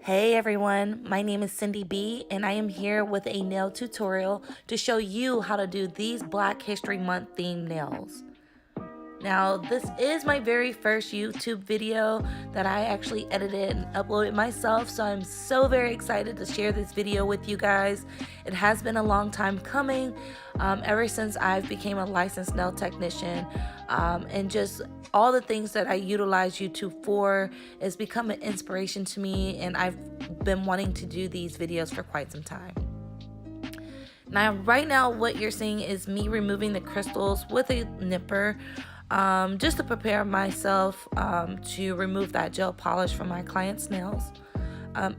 Hey everyone, my name is Cyndii B and I am here with a nail tutorial to show you how to do these Black History Month themed nails. Now, this is my very first YouTube video that I actually edited and uploaded myself, so I'm so very excited to share this video with you guys. It has been a long time coming, ever since I've became a licensed nail technician, and just all the things that I utilize YouTube for has become an inspiration to me, and I've been wanting to do these videos for quite some time. Now, right now, what you're seeing is me removing the crystals with a nipper, just to prepare myself to remove that gel polish from my client's nails.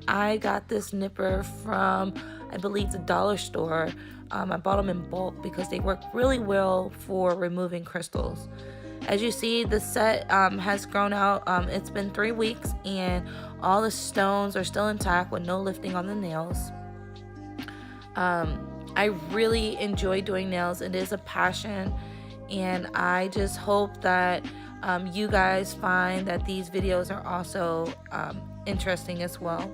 I got this nipper from, I believe, the dollar store. I bought them in bulk because they work really well for removing crystals. As you see, the set has grown out. It's been 3 weeks and all the stones are still intact with no lifting on the nails. I really enjoy doing nails. It is a passion, and I just hope that you guys find that these videos are also interesting as well.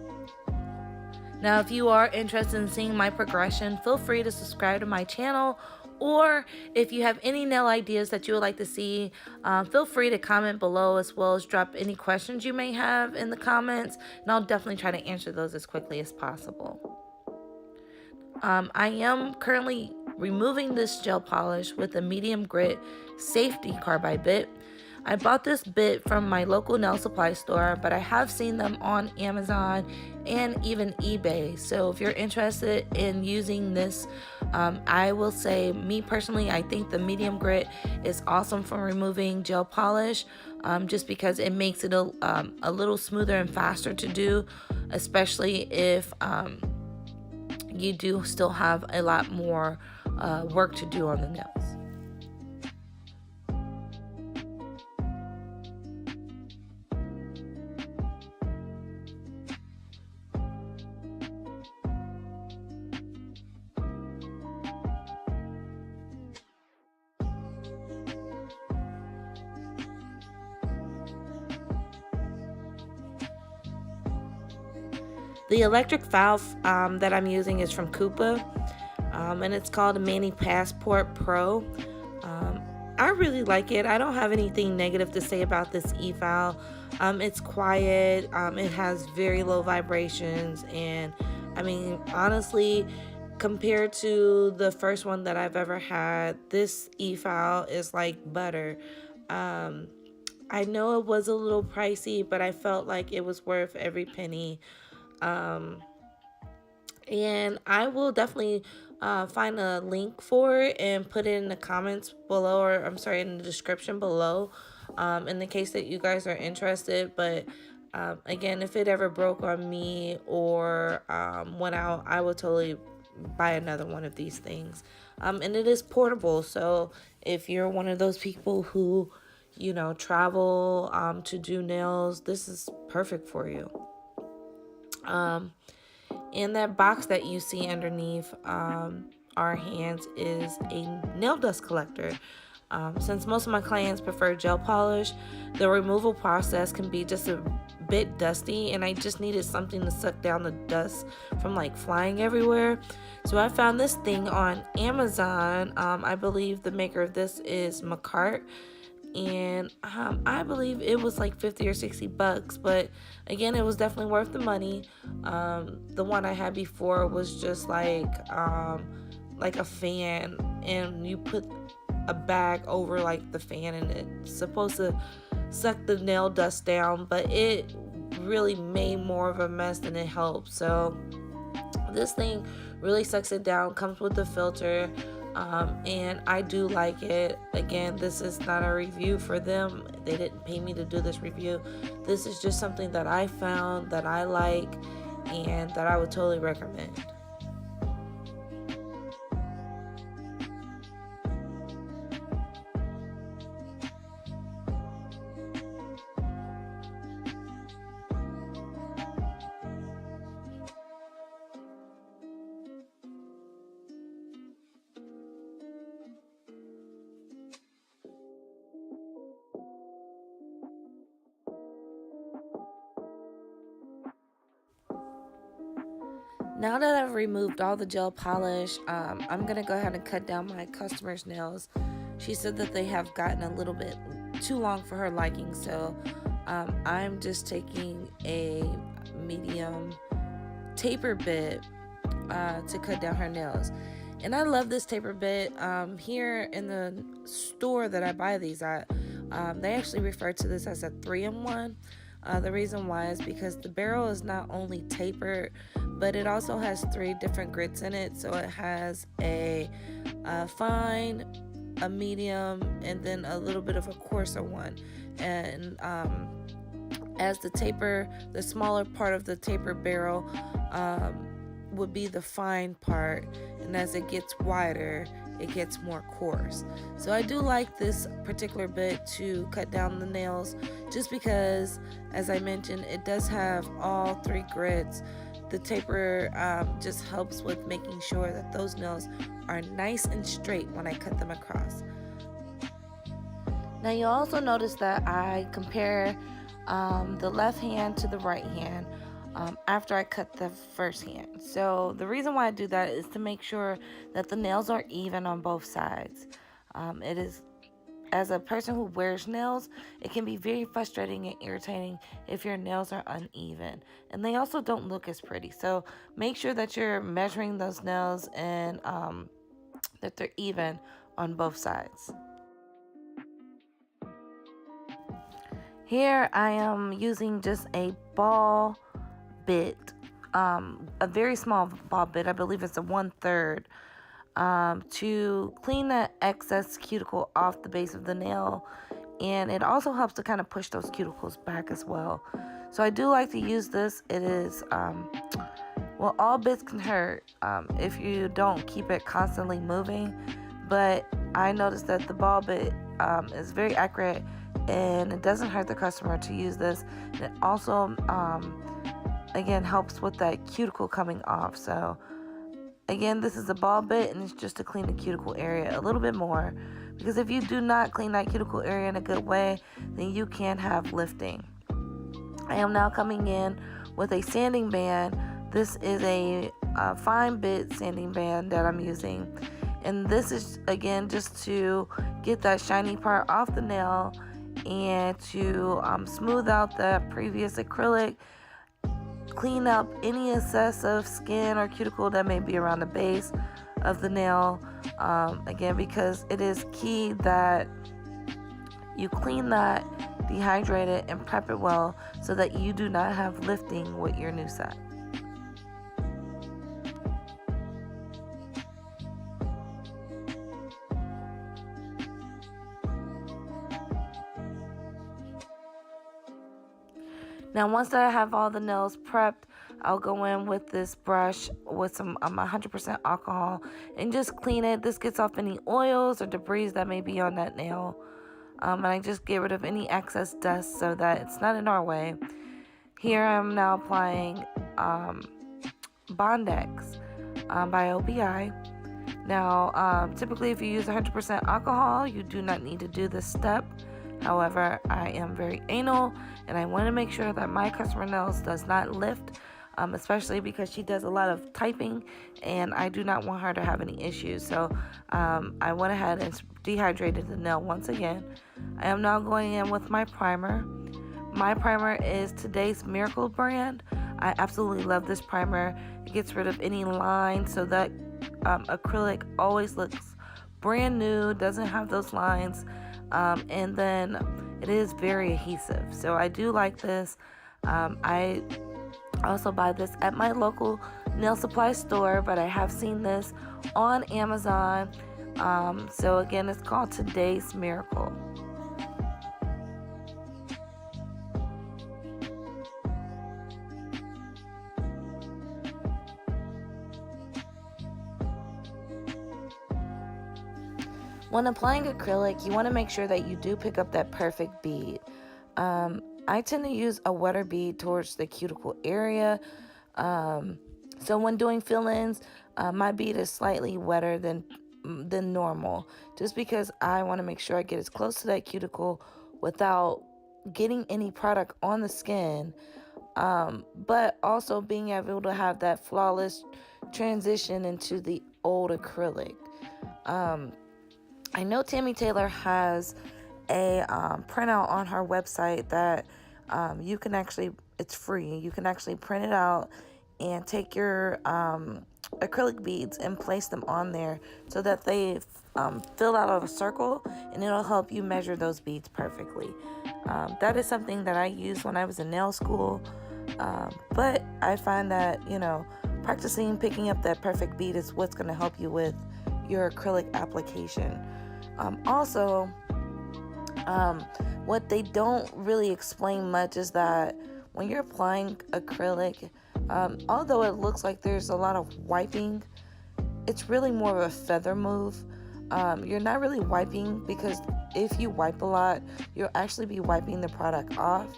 Now, if you are interested in seeing my progression, feel free to subscribe to my channel, or if you have any nail ideas that you would like to see, feel free to comment below, as well as drop any questions you may have in the comments, and I'll definitely try to answer those as quickly as possible. I am currently removing this gel polish with a medium grit safety carbide bit. I bought this bit from my local nail supply store, but I have seen them on Amazon and even eBay. So if you're interested in using this, I will say, me personally, I think the medium grit is awesome for removing gel polish, just because it makes it a little smoother and faster to do, especially if you do still have a lot more work to do on the nails. The electric valve that I'm using is from Koopa, and it's called a Mani Passport Pro. I really like it. I don't have anything negative to say about this e-valve. It's quiet, it has very low vibrations, and I mean, honestly, compared to the first one that I've ever had, this e-valve is like butter. I know it was a little pricey, but I felt like it was worth every penny. And I will definitely find a link for it and put it in the comments below, or I'm sorry, in the description below, in the case that you guys are interested. But again, if it ever broke on me or went out, I would totally buy another one of these things. And it is portable, so if you're one of those people who, you know, travel to do nails, this is perfect for you. And that box that you see underneath our hands is a nail dust collector. Since most of my clients prefer gel polish, the removal process can be just a bit dusty, and I just needed something to suck down the dust from like flying everywhere. So I found this thing on Amazon. I believe the maker of this is McCart, and I believe it was like 50 or 60 bucks, but again, it was definitely worth the money. The one I had before was just like a fan, and you put a bag over like the fan, and it's supposed to suck the nail dust down, but it really made more of a mess than it helped. So this thing really sucks it down, comes with the filter. And I do like it. Again, this is not a review for them. They didn't pay me to do this review. This is just something that I found that I like and that I would totally recommend. Now that I've removed all the gel polish, I'm going to go ahead and cut down my customer's nails. She said that they have gotten a little bit too long for her liking, so I'm just taking a medium taper bit to cut down her nails. And I love this taper bit. Here in the store that I buy these at, they actually refer to this as a 3-in-1. The reason why is because the barrel is not only tapered, but it also has 3 different grits in it. So it has a fine, a medium, and then a little bit of a coarser one. And as the smaller part of the taper barrel would be the fine part, and as it gets wider, it gets more coarse. So I do like this particular bit to cut down the nails, just because, as I mentioned, it does have all 3 grits. The taper just helps with making sure that those nails are nice and straight when I cut them across. Now you'll also notice that I compare the left hand to the right hand after I cut the first hand. So the reason why I do that is to make sure that the nails are even on both sides. It is, as a person who wears nails, it can be very frustrating and irritating if your nails are uneven, and they also don't look as pretty. So make sure that you're measuring those nails and that they're even on both sides. Here I am using just a ball bit, a very small ball bit, I believe it's a 1/3, to clean the excess cuticle off the base of the nail, and it also helps to kind of push those cuticles back as well. So I do like to use this. It is, well, all bits can hurt if you don't keep it constantly moving, but I noticed that the ball bit is very accurate, and it doesn't hurt the customer to use this. And it also again helps with that cuticle coming off. So again, this is a ball bit, and it's just to clean the cuticle area a little bit more, because if you do not clean that cuticle area in a good way, then you can have lifting. I am now coming in with a sanding band. This is a fine bit sanding band that I'm using, and this is again just to get that shiny part off the nail and to smooth out that previous acrylic, clean up any excessive skin or cuticle that may be around the base of the nail. Again, because it is key that you clean that, dehydrate it, and prep it well so that you do not have lifting with your new set. Now, once I have all the nails prepped, I'll go in with this brush with some 100% alcohol and just clean it. This gets off any oils or debris that may be on that nail. And I just get rid of any excess dust so that it's not in our way. Here I'm now applying Bondex by OBI. Now, typically if you use 100% alcohol, you do not need to do this step. However, I am very anal, and I want to make sure that my customer nails does not lift, especially because she does a lot of typing, and I do not want her to have any issues. So I went ahead and dehydrated the nail once again. I am now going in with my primer. My primer is today's Miracle brand. I absolutely love this primer. It gets rid of any lines, so that acrylic always looks brand new, doesn't have those lines. And then it is very adhesive, so I do like this. I also buy this at my local nail supply store, but I have seen this on Amazon. So again, it's called Today's Miracle. When applying acrylic, you want to make sure that you do pick up that perfect bead. I tend to use a wetter bead towards the cuticle area. So when doing fill-ins, my bead is slightly wetter than normal, just because I want to make sure I get as close to that cuticle without getting any product on the skin but also being able to have that flawless transition into the old acrylic. I know Tammy Taylor has a printout on her website that you can actually, it's free. You can actually print it out and take your acrylic beads and place them on there so that they fill out of a circle, and it'll help you measure those beads perfectly. That is something that I used when I was in nail school, but I find that, you know, practicing picking up that perfect bead is what's going to help you with your acrylic application. Also, what they don't really explain much is that when you're applying acrylic, although it looks like there's a lot of wiping, it's really more of a feather move. You're not really wiping, because if you wipe a lot, you'll actually be wiping the product off.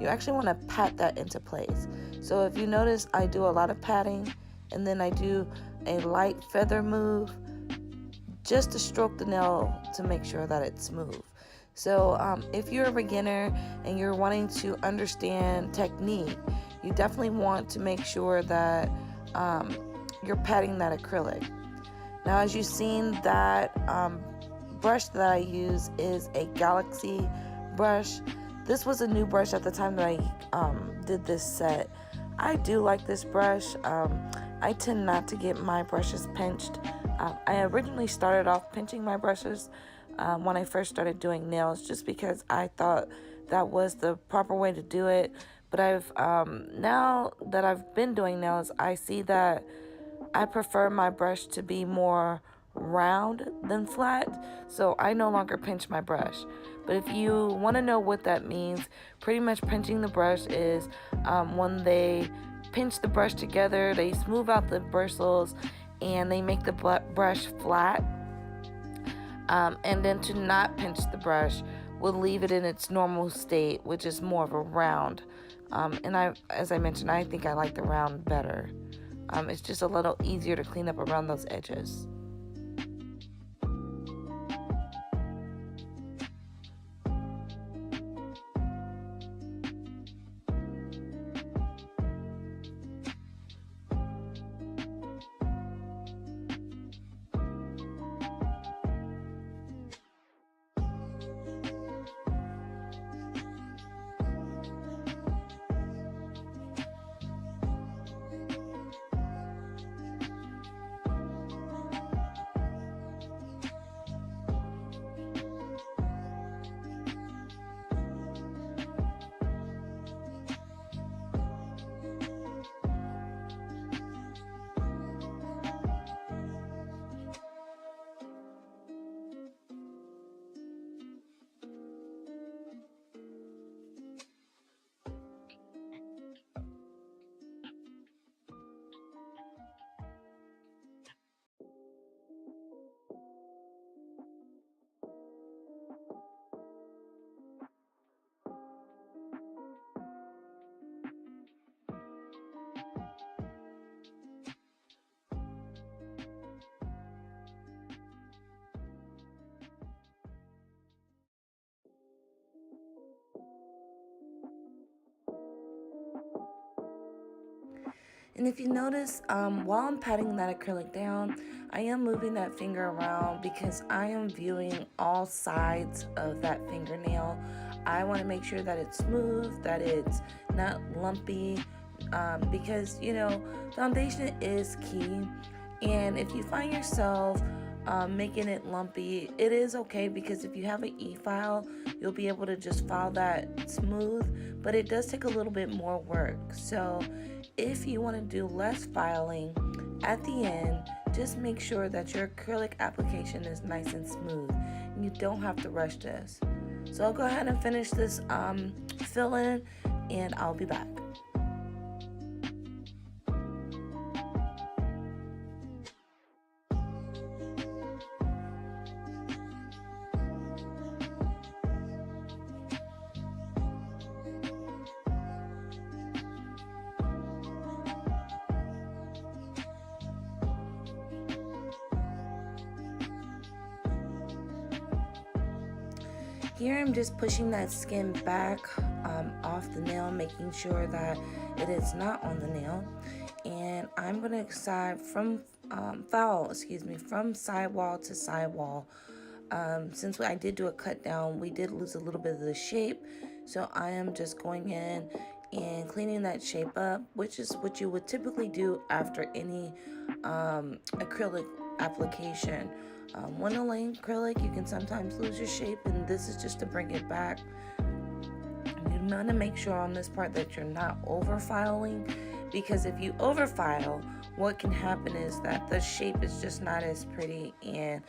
You actually want to pat that into place. So if you notice, I do a lot of patting, and then I do a light feather move just to stroke the nail to make sure that it's smooth. So if you're a beginner and you're wanting to understand technique, you definitely want to make sure that you're patting that acrylic. Now, as you've seen, that brush that I use is a Galaxy brush. This was a new brush at the time that I did this set. I do like this brush. I tend not to get my brushes pinched. I originally started off pinching my brushes when I first started doing nails, just because I thought that was the proper way to do it. But I've now that I've been doing nails, I see that I prefer my brush to be more round than flat, so I no longer pinch my brush. But if you want to know what that means, pretty much pinching the brush is when they pinch the brush together, they smooth out the bristles and they make the brush flat. And then to not pinch the brush will leave it in its normal state, which is more of a round. And as I mentioned, I think I like the round better. It's just a little easier to clean up around those edges. And if you notice, while I'm patting that acrylic down, I am moving that finger around because I am viewing all sides of that fingernail. I want to make sure that it's smooth, that it's not lumpy, because, you know, foundation is key. And if you find yourself making it lumpy, it is okay, because if you have an e-file, you'll be able to just file that smooth, but it does take a little bit more work. So if you want to do less filing at the end, just make sure that your acrylic application is nice and smooth, and you don't have to rush this. So I'll go ahead and finish this fill-in, and I'll be back. Here I'm just pushing that skin back off the nail, making sure that it is not on the nail. And I'm going to side from from sidewall to sidewall. Since I did do a cut down, we did lose a little bit of the shape. So I am just going in and cleaning that shape up, which is what you would typically do after any acrylic application. When laying acrylic, you can sometimes lose your shape, and this is just to bring it back. You want to make sure on this part that you're not over filing, because if you over file, what can happen is that the shape is just not as pretty, and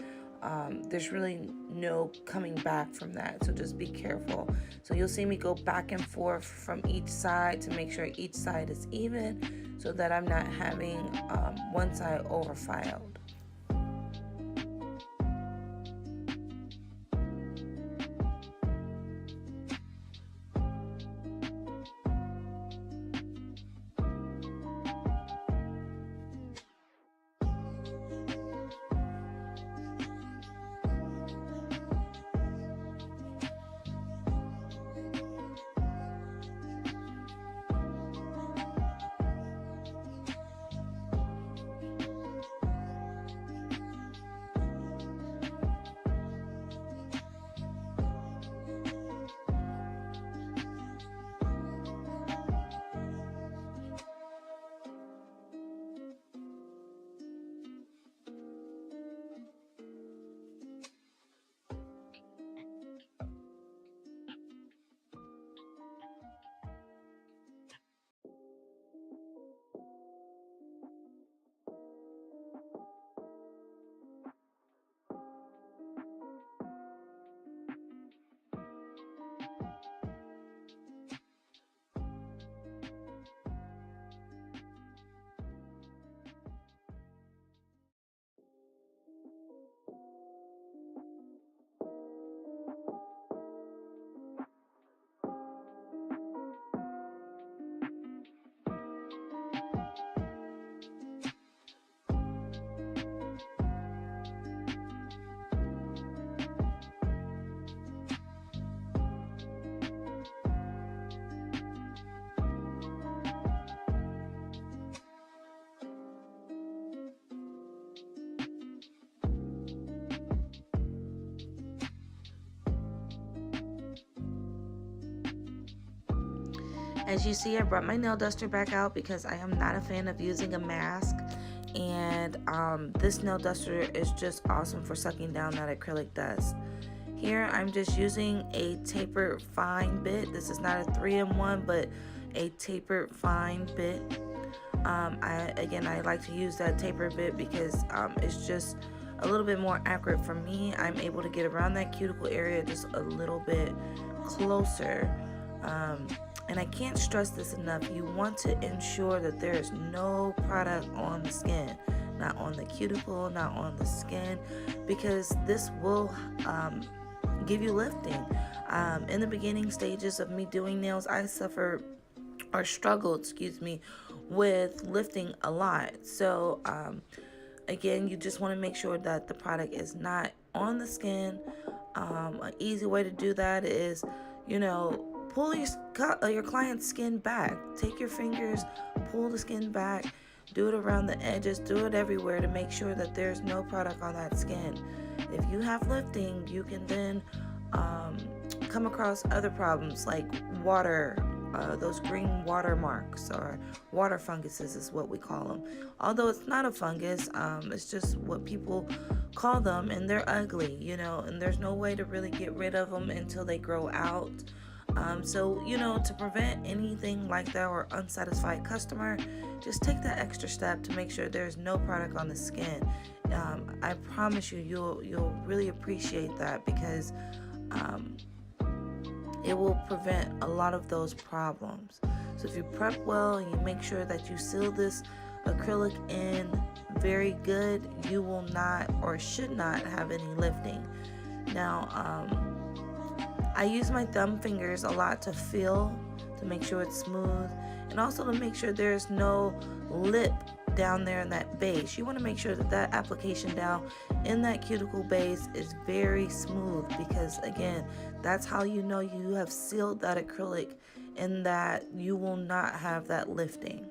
there's really no coming back from that. So just be careful. So you'll see me go back and forth from each side to make sure each side is even, so that I'm not having one side over filed. As you see, I brought my nail duster back out because I am not a fan of using a mask, and this nail duster is just awesome for sucking down that acrylic dust. Here I'm just using a tapered fine bit. This is not a 3-in-1, but a tapered fine bit. I like to use that tapered bit because it's just a little bit more accurate for me. I'm able to get around that cuticle area just a little bit closer. And I can't stress this enough. You want to ensure that there is no product on the skin, not on the cuticle, not on the skin, because this will give you lifting. In the beginning stages of me doing nails, I struggled, with lifting a lot. So again, you just want to make sure that the product is not on the skin. An easy way to do that is, pull your client's skin back. Take your fingers, pull the skin back, do it around the edges, do it everywhere to make sure that there's no product on that skin. If you have lifting, you can then come across other problems like water, those green water marks, or water funguses is what we call them. Although it's not a fungus, it's just what people call them, and they're ugly, and there's no way to really get rid of them until they grow out. So to prevent anything like that or unsatisfied customer, just take that extra step to make sure there's no product on the skin. I promise you'll really appreciate that, because it will prevent a lot of those problems. So if you prep well and you make sure that you seal this acrylic in very good, you will not or should not have any lifting. Now, I use my thumb fingers a lot to feel, to make sure it's smooth, and also to make sure there's no lip down there in that base, you want to make sure that that application down in that cuticle base is very smooth, because again, that's how you know you have sealed that acrylic and that you will not have that lifting.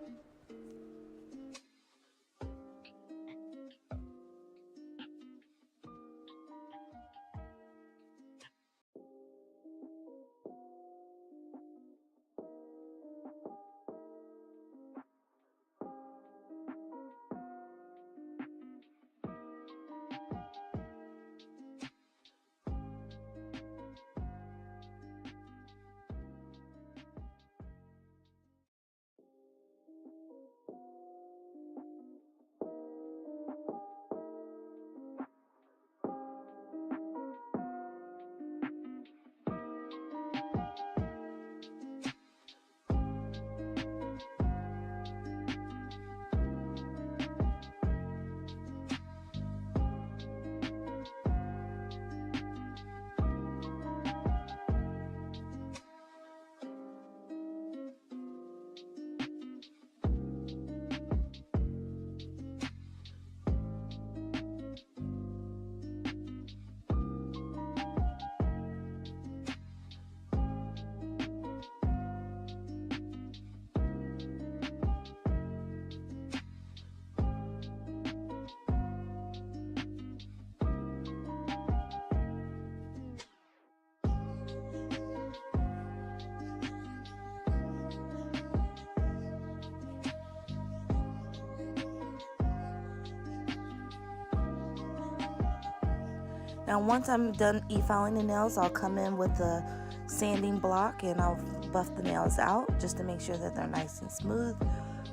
Now once I'm done e-filing the nails, I'll come in with the sanding block and I'll buff the nails out just to make sure that they're nice and smooth.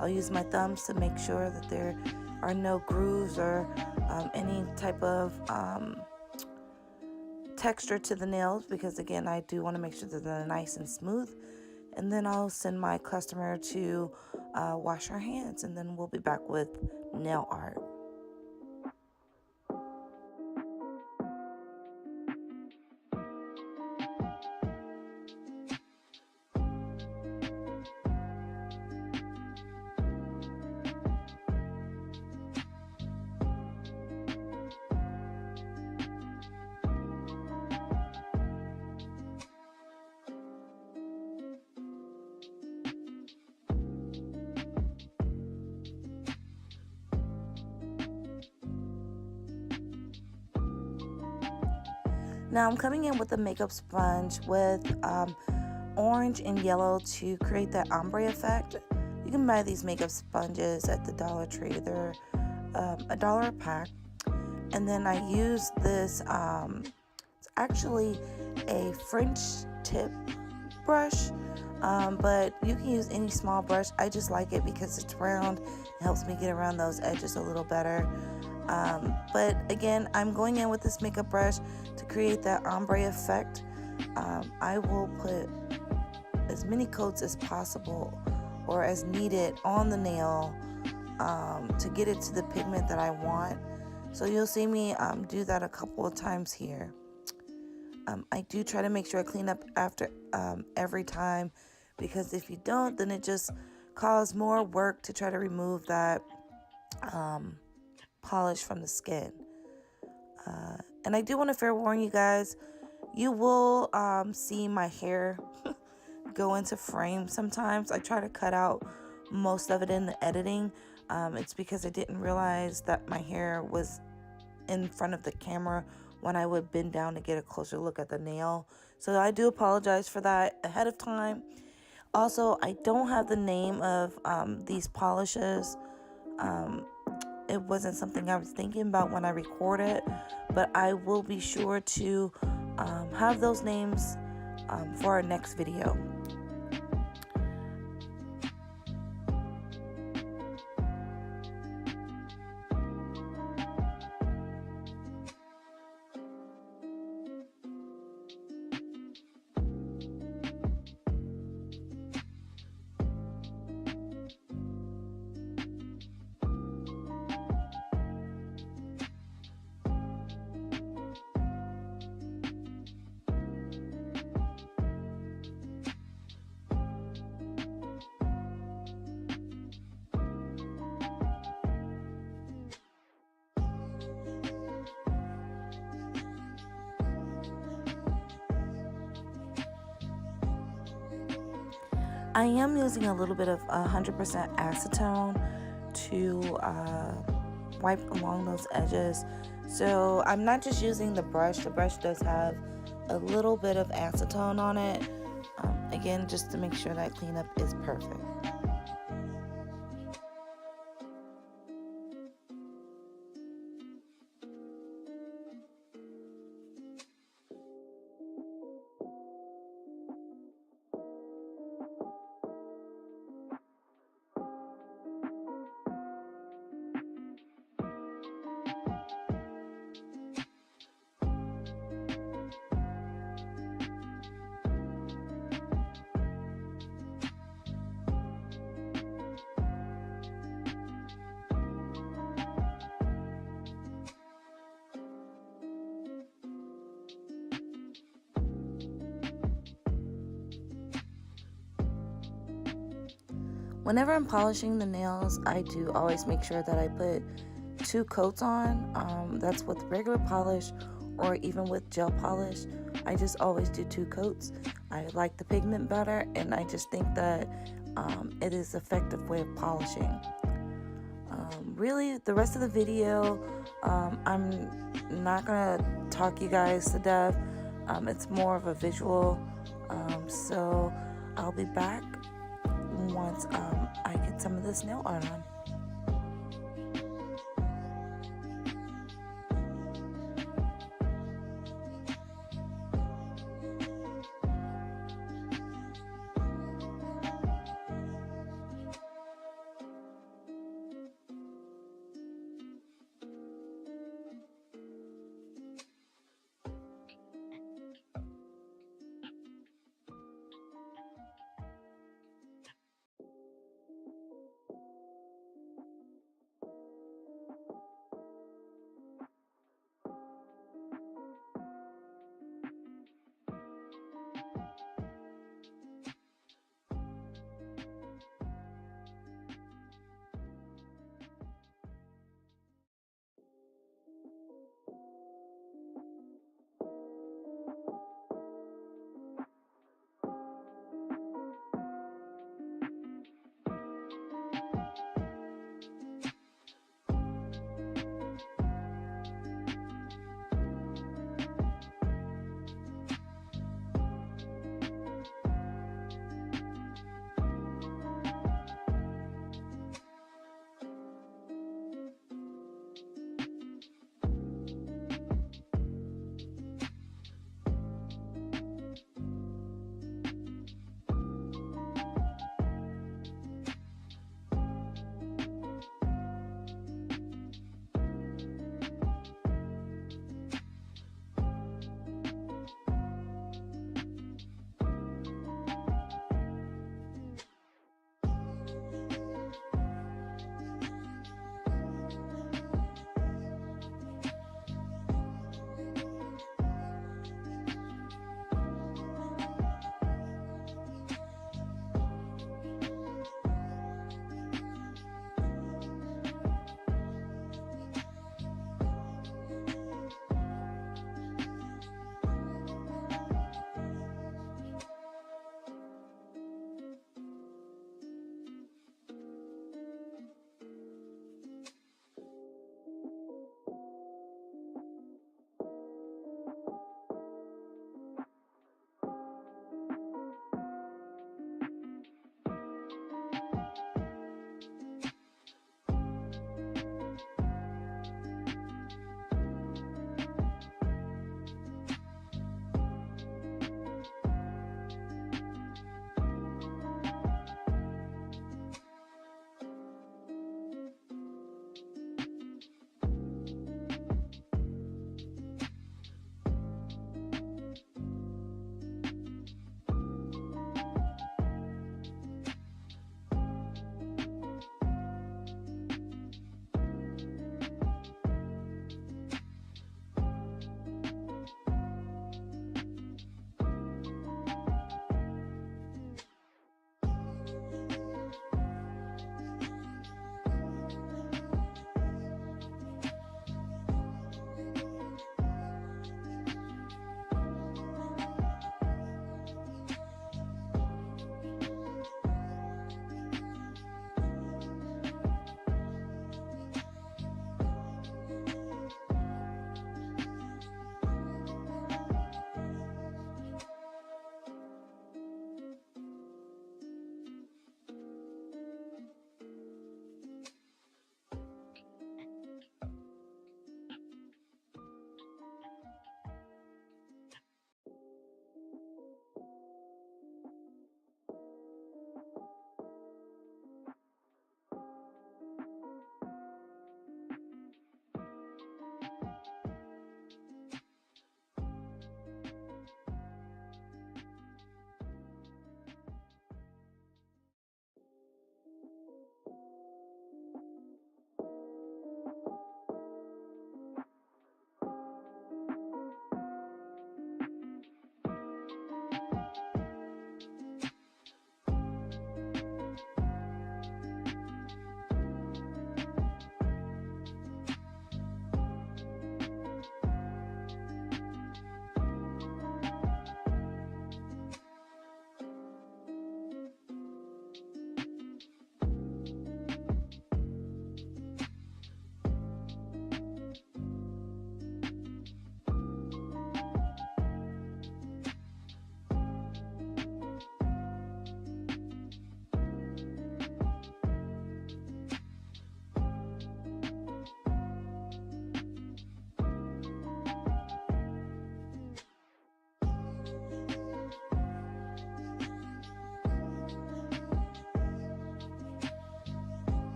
I'll use my thumbs to make sure that there are no grooves or any type of texture to the nails, because again, I do want to make sure that they're nice and smooth. And then I'll send my customer to wash her hands, and then we'll be back with nail art. Now I'm coming in with a makeup sponge with orange and yellow to create that ombre effect. You can buy these makeup sponges at the Dollar Tree. They're $1 a pack. And then I use this, it's actually a French tip brush, but you can use any small brush. I just like it because it's round. It helps me get around those edges a little better. But again, I'm going in with this makeup brush to create that ombre effect. I will put as many coats as possible or as needed on the nail to get it to the pigment that I want. So you'll see me do that a couple of times here. I do try to make sure I clean up after every time, because if you don't, then it just causes more work to try to remove that polish from the skin. And I do want to fair warn you guys, you will see my hair go into frame sometimes. I try to cut out most of it in the editing. It's because I didn't realize that my hair was in front of the camera when I would bend down to get a closer look at the nail. So I do apologize for that ahead of time. Also, I don't have the name of these polishes. It wasn't something I was thinking about when I recorded, but I will be sure to have those names for our next video. I am using a little bit of 100% acetone to wipe along those edges. So I'm not just using the brush. The brush does have a little bit of acetone on it. Again, just to make sure that cleanup is perfect. Whenever I'm polishing the nails, I do always make sure that I put 2 coats on. That's with regular polish or even with gel polish. I just always do 2 coats. I like the pigment better, and I just think that it is an effective way of polishing. Really, the rest of the video, I'm not gonna talk you guys to death. It's more of a visual, so I'll be back once I get some of this nail art on.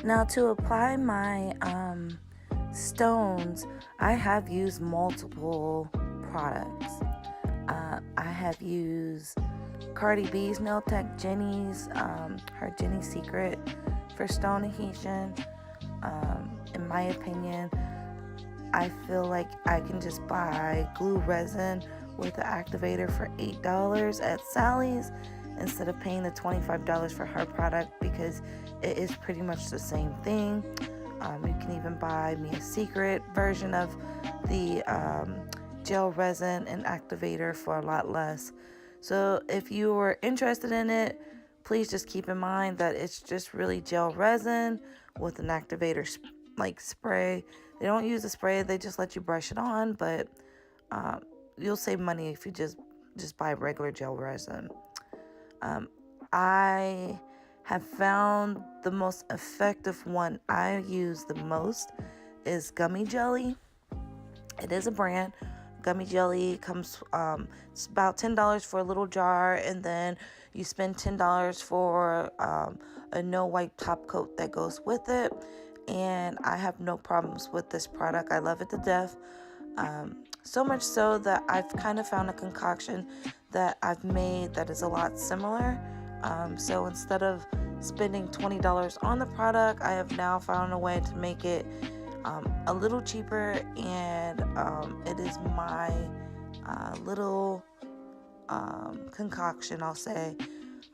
Now to apply my stones, I have used multiple products. I have used Cardi B's Nail Tech Jenny's, her Jenny Secret for stone adhesion. In my opinion, I feel like I can just buy glue resin with the activator for $8 at Sally's instead of paying the $25 for her product, because it is pretty much the same thing. You can even buy me a secret version of the gel resin and activator for a lot less. So if you were interested in it, please just keep in mind that it's just really gel resin with an activator spray. They don't use a spray, they just let you brush it on, but you'll save money if you just buy regular gel resin. I have found the most effective one I use the most is gummy jelly. It is a brand. Gummy jelly comes, it's about $10 for a little jar, and then you spend $10 for a no wipe top coat that goes with it. And I have no problems with this product. I love it to death. So much so that I've kind of found a concoction that I've made that is a lot similar. So instead of spending $20 on the product, I have now found a way to make it a little cheaper, and it is my little concoction, I'll say.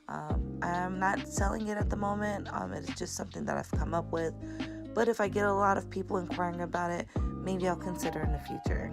I'm not selling it at the moment. It's just something that I've come up with. But if I get a lot of people inquiring about it, maybe I'll consider in the future.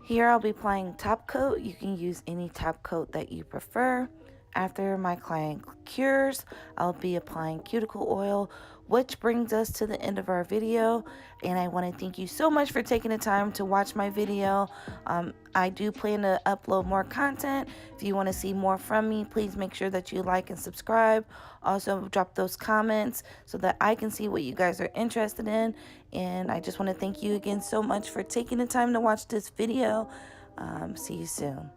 Here I'll be applying top coat. You can use any top coat that you prefer. After my client cures, I'll be applying cuticle oil, which brings us to the end of our video. And I want to thank you so much for taking the time to watch my video. I do plan to upload more content. If you want to see more from me, please make sure that you like and subscribe. Also, drop those comments so that I can see what you guys are interested in. And I just want to thank you again so much for taking the time to watch this video. See you soon.